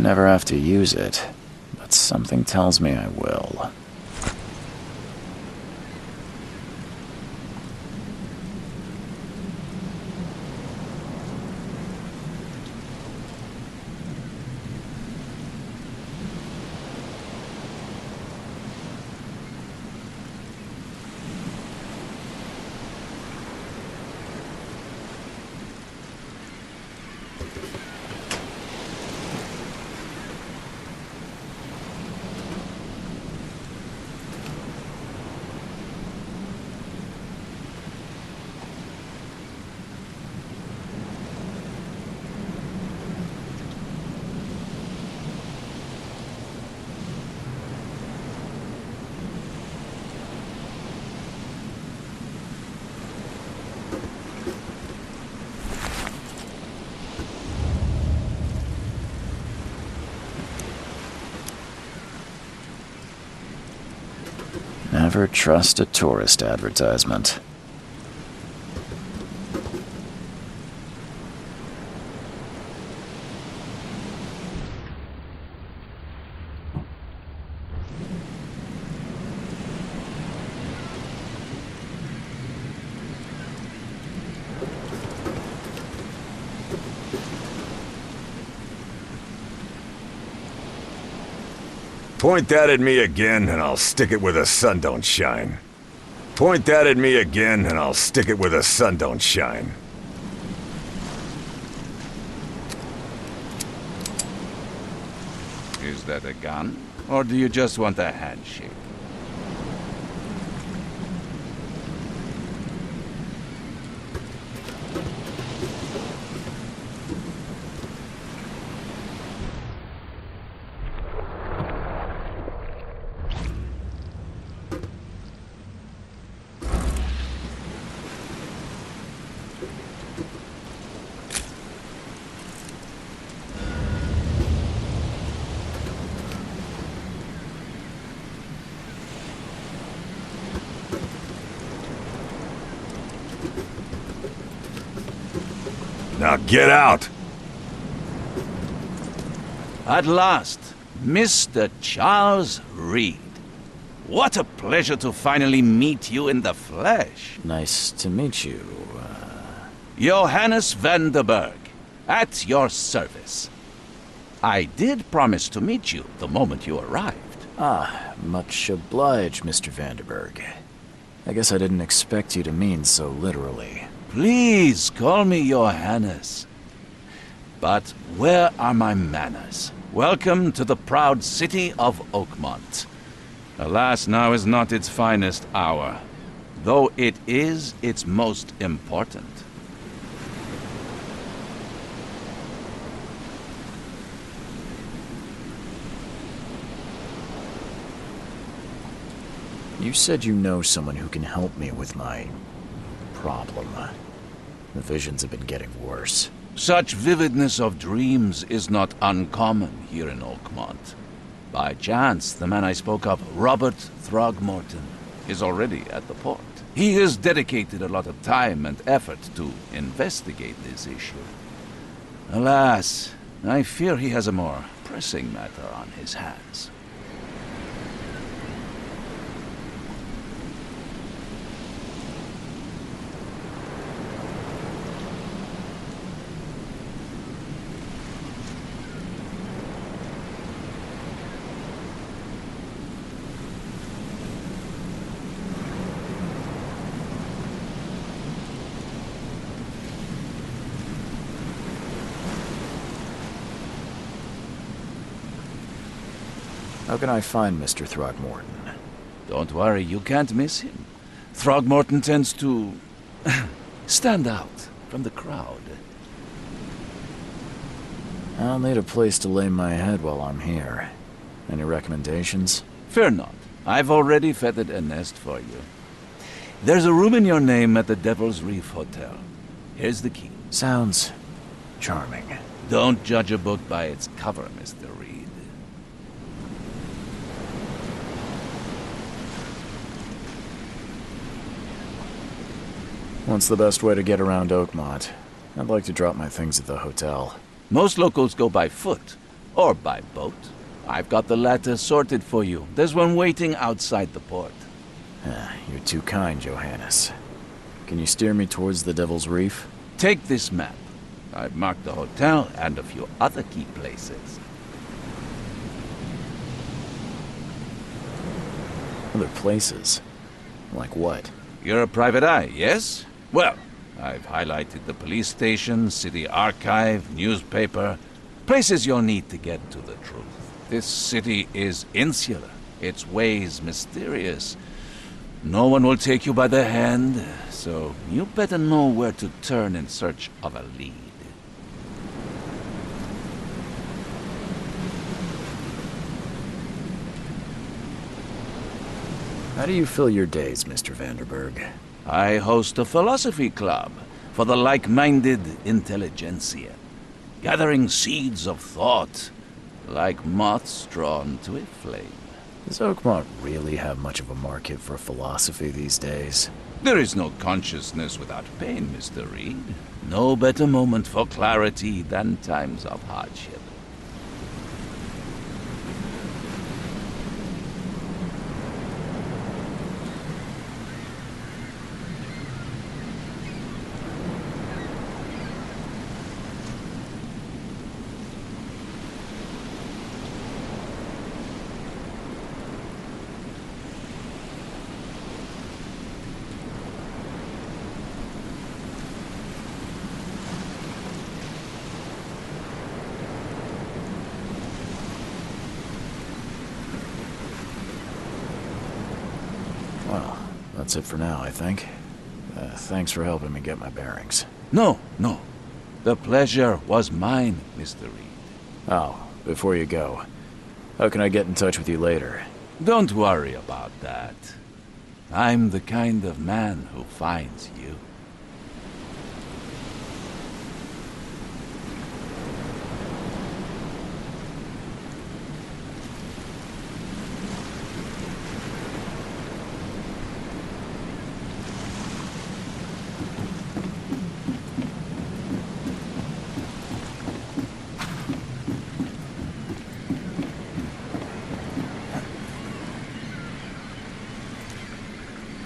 might never have to use it, but something tells me I will. Never trust a tourist advertisement. Point that at me again, and I'll stick it where the sun don't shine. Point that at me again, and I'll stick it where the sun don't shine. Is that a gun? Or do you just want a handshake? Now get out! At last, Mr. Charles Reed. What a pleasure to finally meet you in the flesh. Nice to meet you. Johannes van der Berg, at your service. I did promise to meet you the moment you arrived. Ah, much obliged, Mr. Vanderberg. I guess I didn't expect you to mean so literally. Please call me Johannes. But where are my manners? Welcome to the proud city of Oakmont. Alas, now is not its finest hour, though it is its most important. You said you know someone who can help me with my problem. The visions have been getting worse. Such vividness of dreams is not uncommon here in Oakmont. By chance, the man I spoke of, Robert Throgmorton, is already at the port. He has dedicated a lot of time and effort to investigate this issue. Alas, I fear he has a more pressing matter on his hands. How can I find Mr. Throgmorton? Don't worry, you can't miss him. Throgmorton tends to stand out from the crowd. I'll need a place to lay my head while I'm here. Any recommendations? Fear not. I've already fettered a nest for you. There's a room in your name at the Devil's Reef Hotel. Here's the key. Sounds charming. Don't judge a book by its cover, Mr. Reed. What's the best way to get around Oakmont? I'd like to drop my things at the hotel. Most locals go by foot, or by boat. I've got the latter sorted for you. There's one waiting outside the port. You're too kind, Johannes. Can you steer me towards the Devil's Reef? Take this map. I've marked the hotel and a few other key places. Other places? Like what? You're a private eye, yes? Well, I've highlighted the police station, city archive, newspaper, places you'll need to get to the truth. This city is insular, its ways mysterious. No one will take you by the hand, so you better know where to turn in search of a lead. How do you fill your days, Mr. Vanderberg? I host a philosophy club for the like-minded intelligentsia, gathering seeds of thought like moths drawn to a flame. Does Oakmont really have much of a market for philosophy these days? There is no consciousness without pain, Mr. Reed. No better moment for clarity than times of hardship. Well, that's it for now, I think. Thanks for helping me get my bearings. No. The pleasure was mine, Mr. Reed. Oh, before you go, how can I get in touch with you later? Don't worry about that. I'm the kind of man who finds you.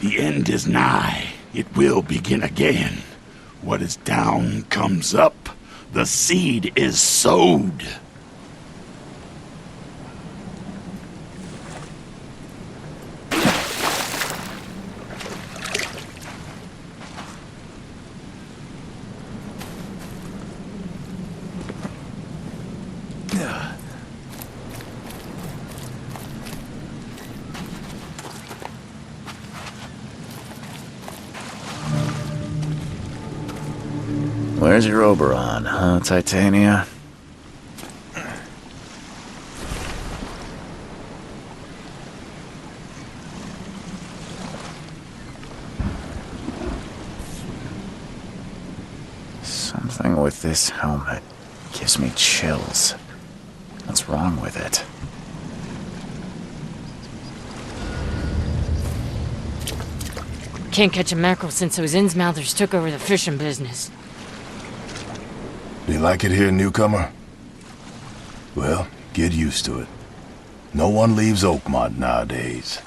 The end is nigh. It will begin again. What is down comes up. The seed is sowed. Where's your Oberon, huh, Titania? Something with this helmet gives me chills. What's wrong with it? Can't catch a mackerel since those Innsmouthers took over the fishing business. Do you like it here, newcomer? Well, get used to it. No one leaves Oakmont nowadays.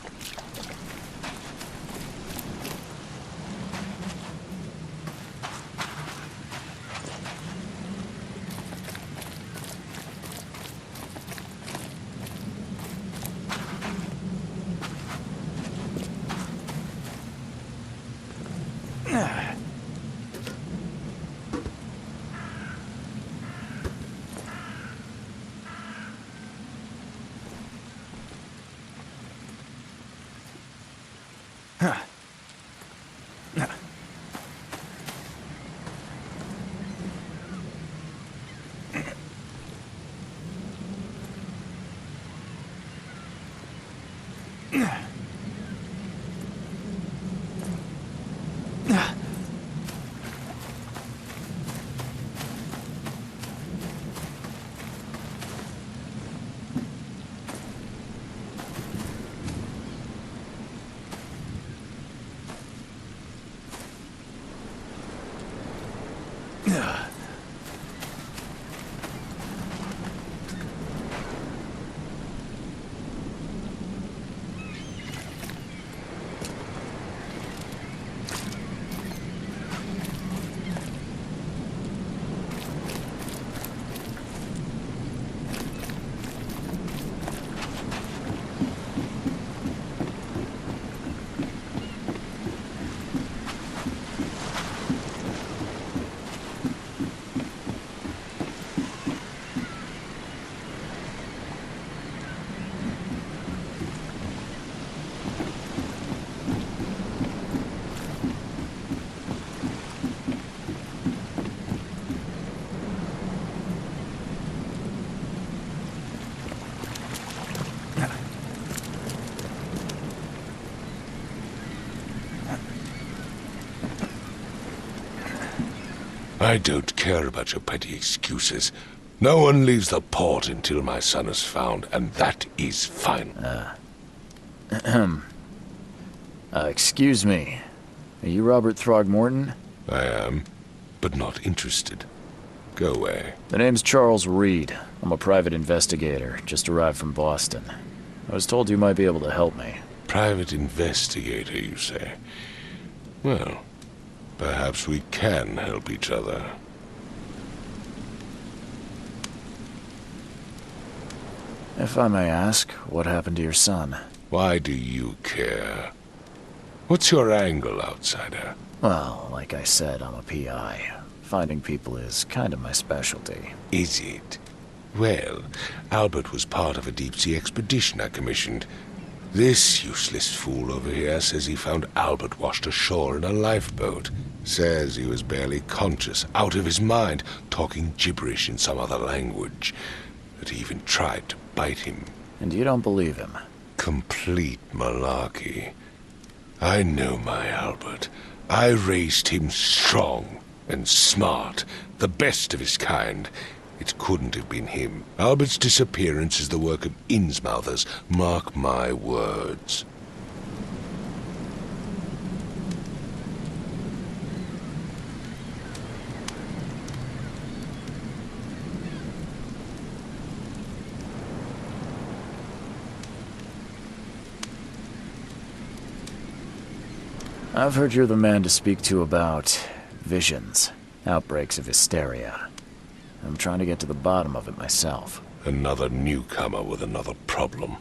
I don't care about your petty excuses. No one leaves the port until my son is found, and that is final. Excuse me. Are you Robert Throgmorton? I am, but not interested. Go away. The name's Charles Reed. I'm a private investigator, just arrived from Boston. I was told you might be able to help me. Private investigator, you say? Well, perhaps we can help each other. If I may ask, what happened to your son? Why do you care? What's your angle, outsider? Well, like I said, I'm a PI. Finding people is kind of my specialty. Is it? Well, Albert was part of a deep-sea expedition I commissioned. This useless fool over here says he found Albert washed ashore in a lifeboat. Says he was barely conscious, out of his mind, talking gibberish in some other language. That he even tried to bite him. And you don't believe him? Complete malarkey. I know my Albert. I raised him strong and smart, the best of his kind. It couldn't have been him. Albert's disappearance is the work of Innsmouthers, mark my words. I've heard you're the man to speak to about visions, outbreaks of hysteria. I'm trying to get to the bottom of it myself. Another newcomer with another problem.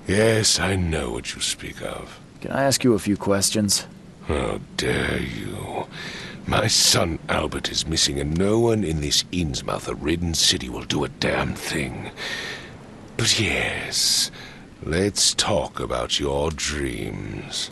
Yes, I know what you speak of. Can I ask you a few questions? How dare you? My son Albert is missing, and no one in this Innsmouther-ridden city will do a damn thing. But yes, let's talk about your dreams.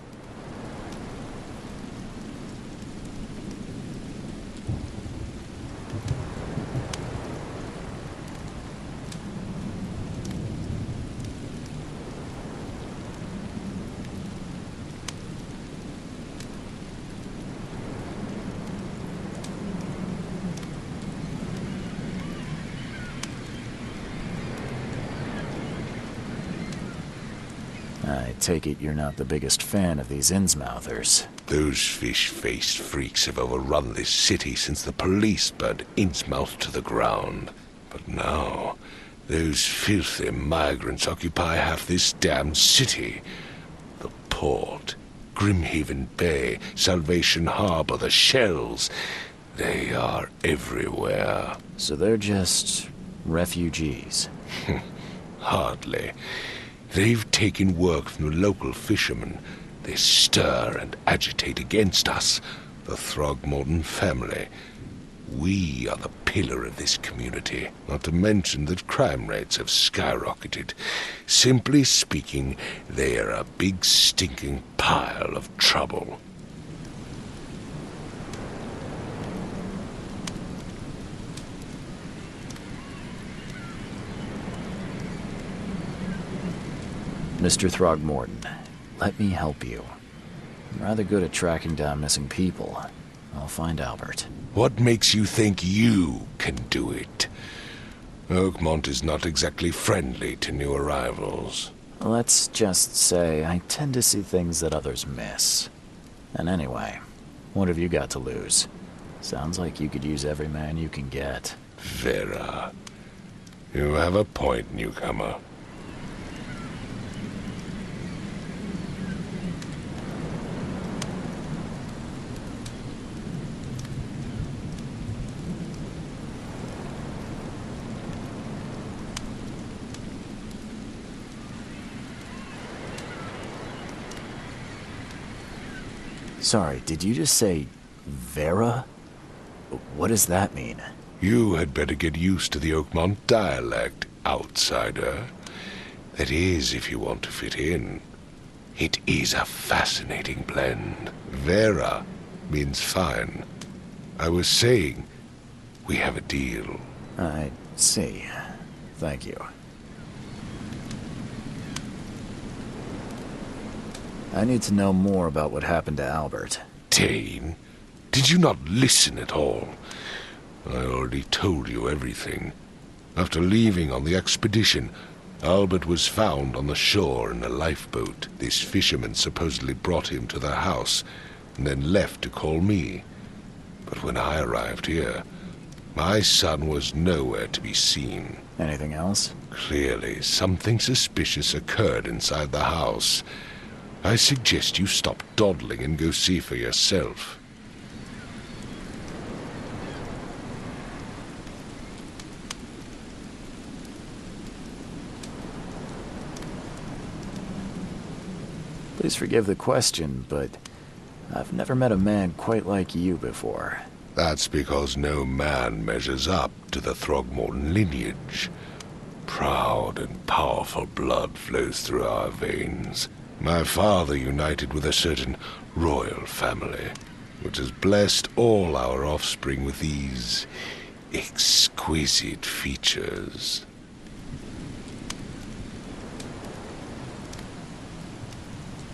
I take it you're not the biggest fan of these Innsmouthers. Those fish-faced freaks have overrun this city since the police burned Innsmouth to the ground. But now, those filthy migrants occupy half this damned city. The port, Grimhaven Bay, Salvation Harbor, the shells. They are everywhere. So they're just refugees. Hardly. They've taken work from the local fishermen. They stir and agitate against us, the Throgmorton family. We are the pillar of this community, not to mention that crime rates have skyrocketed. Simply speaking, they are a big stinking pile of trouble. Mr. Throgmorton, let me help you. I'm rather good at tracking down missing people. I'll find Albert. What makes you think you can do it? Oakmont is not exactly friendly to new arrivals. Let's just say I tend to see things that others miss. And anyway, what have you got to lose? Sounds like you could use every man you can get. Vera. You have a point, newcomer. Sorry, did you just say Vera? What does that mean? You had better get used to the Oakmont dialect, outsider. That is, if you want to fit in. It is a fascinating blend. Vera means fine. I was saying, we have a deal. I see. Thank you. I need to know more about what happened to Albert. Tane, Did you not listen at all? I already told you everything. After leaving on the expedition, Albert was found on the shore in a lifeboat. This fisherman supposedly brought him to the house, and then left to call me. But when I arrived here, my son was nowhere to be seen. Anything else? Clearly, something suspicious occurred inside the house. I suggest you stop dawdling and go see for yourself. Please forgive the question, but I've never met a man quite like you before. That's because no man measures up to the Throgmorton lineage. Proud and powerful blood flows through our veins. My father united with a certain royal family, which has blessed all our offspring with these exquisite features.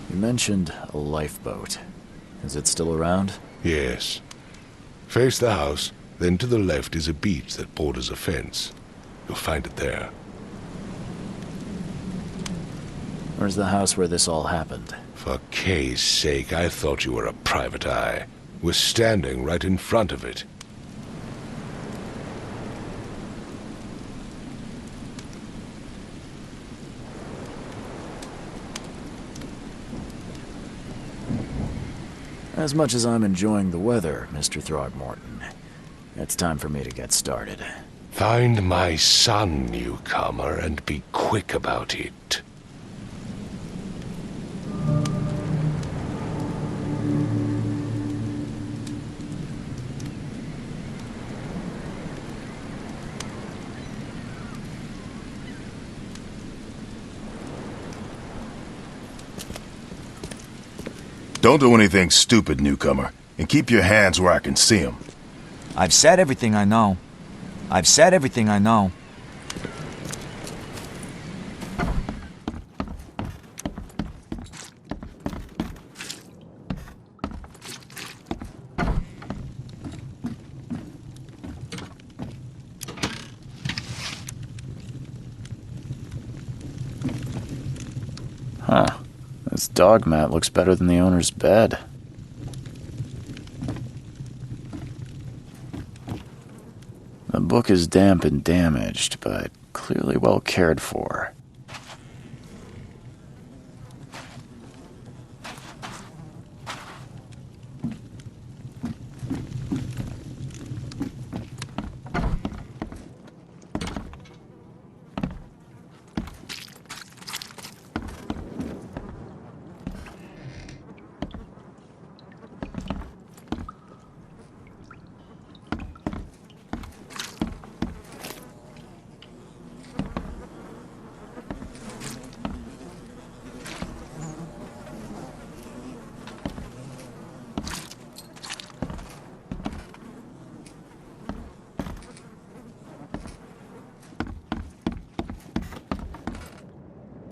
You mentioned a lifeboat. Is it still around? Yes. Face the house, then to the left is a beach that borders a fence. You'll find it there. Where's the house where this all happened? For Kay's sake, I thought you were a private eye. We're standing right in front of it. As much as I'm enjoying the weather, Mr. Throgmorton, it's time for me to get started. Find my son, newcomer, and be quick about it. Don't do anything stupid, newcomer, and keep your hands where I can see them. I've said everything I know. I've said everything I know. Huh. This dog mat looks better than the owner's bed. The book is damp and damaged, but clearly well cared for.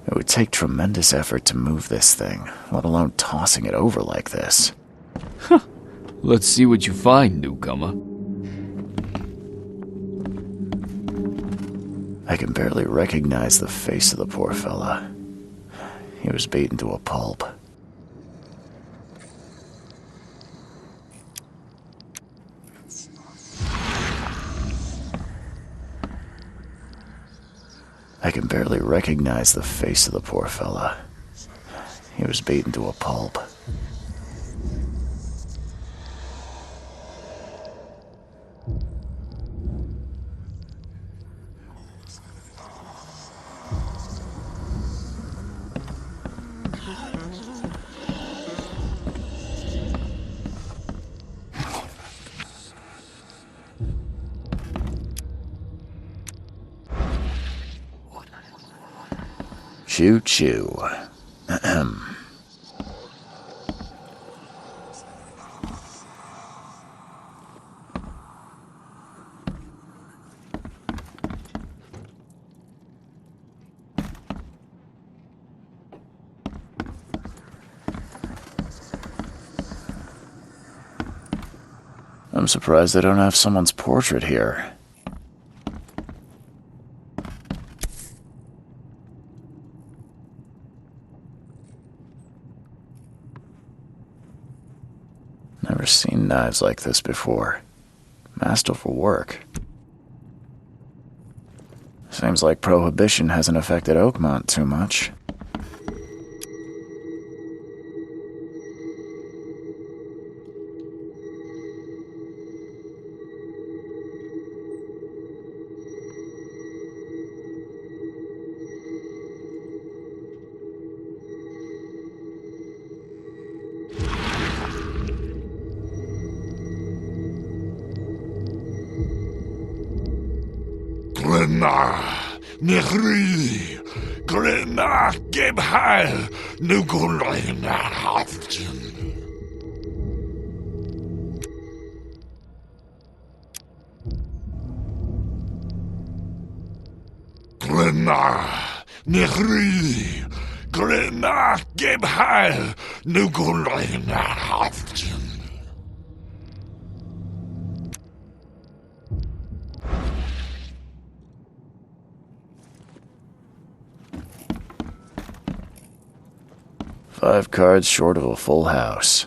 It would take tremendous effort to move this thing, let alone tossing it over like this. Let's see what you find, newcomer. I can barely recognize the face of the poor fella. He was beaten to a pulp. I can barely recognize the face of the poor fella. He was beaten to a pulp. Choo choo. Ahem. I'm surprised they don't have someone's portrait here. Never seen knives like this before. Masterful work. Seems like Prohibition hasn't affected Oakmont too much. Glenna, Nehri, Glenna, Gebhal, Nugulena, Hafton. Glenna, Nehri, Glenna, Gebhal, Nugulena, Hafton. 5 cards short of a full house.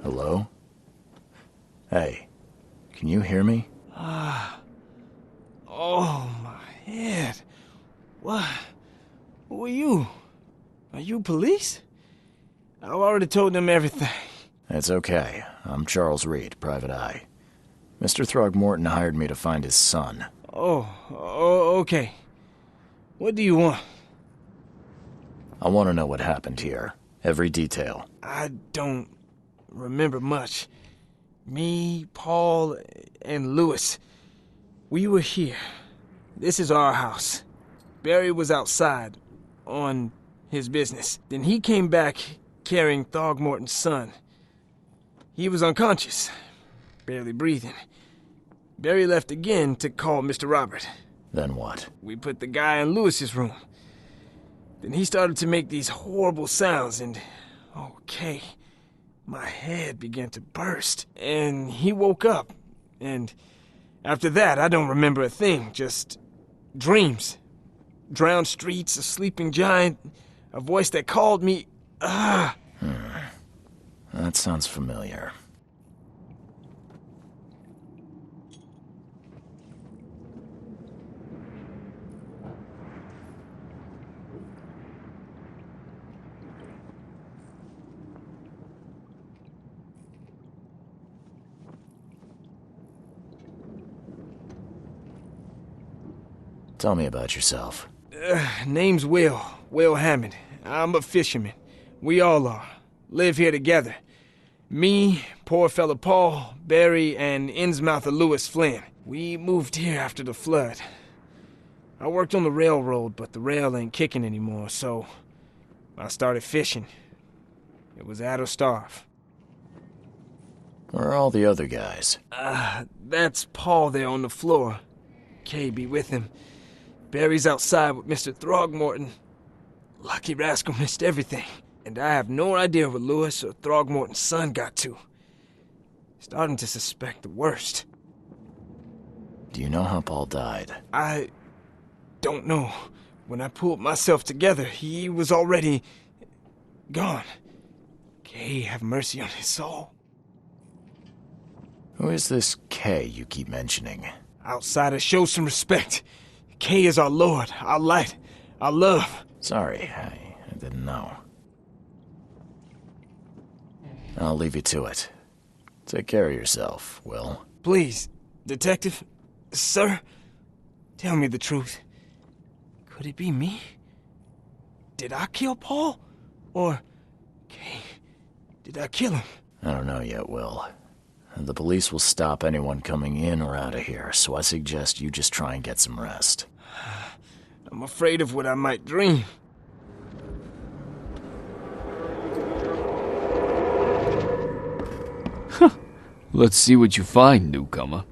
Hello? Hey, can you hear me? Oh, my head. What? Who are you? Are you police? I've already told them everything. It's okay. I'm Charles Reed, Private Eye. Mr. Throgmorton hired me to find his son. Oh, okay. What do you want? I want to know what happened here. Every detail. I don't remember much. Me, Paul, and Lewis, we were here. This is our house. Barry was outside, on his business. Then he came back carrying Throgmorton's son. He was unconscious, barely breathing. Barry left again to call Mr. Robert. Then what? We put the guy in Lewis's room. Then he started to make these horrible sounds and... okay, my head began to burst. And he woke up. And after that, I don't remember a thing, just dreams. Drowned streets, a sleeping giant, a voice that called me... That sounds familiar. Tell me about yourself. Name's Will Hammond. I'm a fisherman. We all are. Live here together. Me, poor fella Paul, Barry, and Innsmouther Lewis Flynn. We moved here after the flood. I worked on the railroad, but the rail ain't kicking anymore, so I started fishing. It was add or starve. Where are all the other guys? That's Paul there on the floor. Kay be with him. Barry's outside with Mr. Throgmorton. Lucky rascal missed everything. And I have no idea what Lewis or Throgmorton's son got to. Starting to suspect the worst. Do you know how Paul died? I don't know. When I pulled myself together, he was already gone. Kay have mercy on his soul. Who is this Kay you keep mentioning? Outsiders, show some respect. Kay is our lord, our light, our love. Sorry, I didn't know. I'll leave you to it. Take care of yourself, Will. Please, detective, sir, tell me the truth. Could it be me? Did I kill Paul? Or, Kay, did I kill him? I don't know yet, Will. The police will stop anyone coming in or out of here, so I suggest you just try and get some rest. I'm afraid of what I might dream. Let's see what you find, newcomer.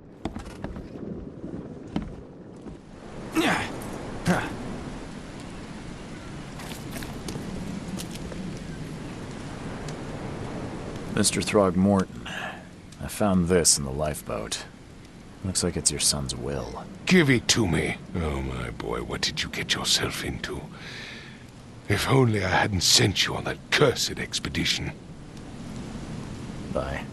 Mr. Throgmorton, I found this in the lifeboat. Looks like it's your son's will. Give it to me. Oh, my boy, what did you get yourself into? If only I hadn't sent you on that cursed expedition. Bye.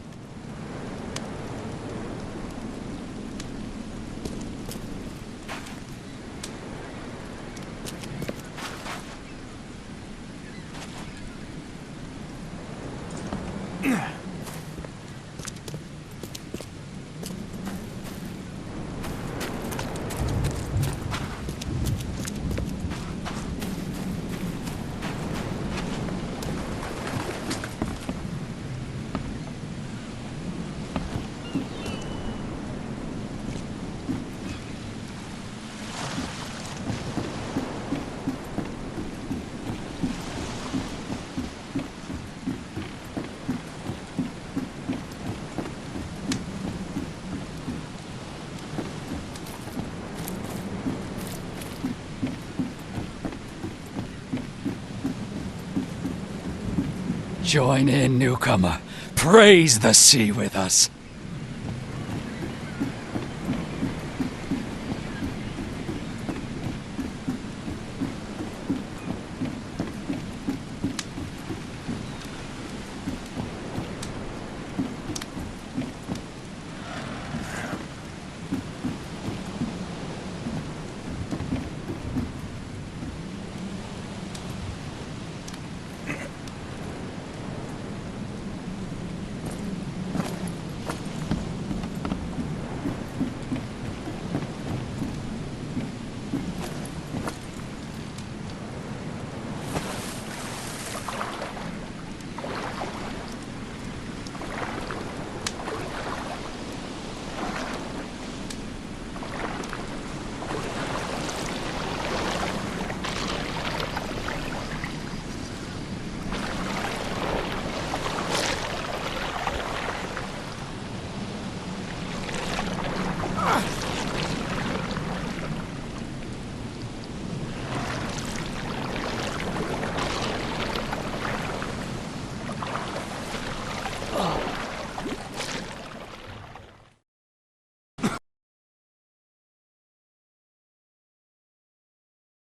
Join in, newcomer. Praise the sea with us.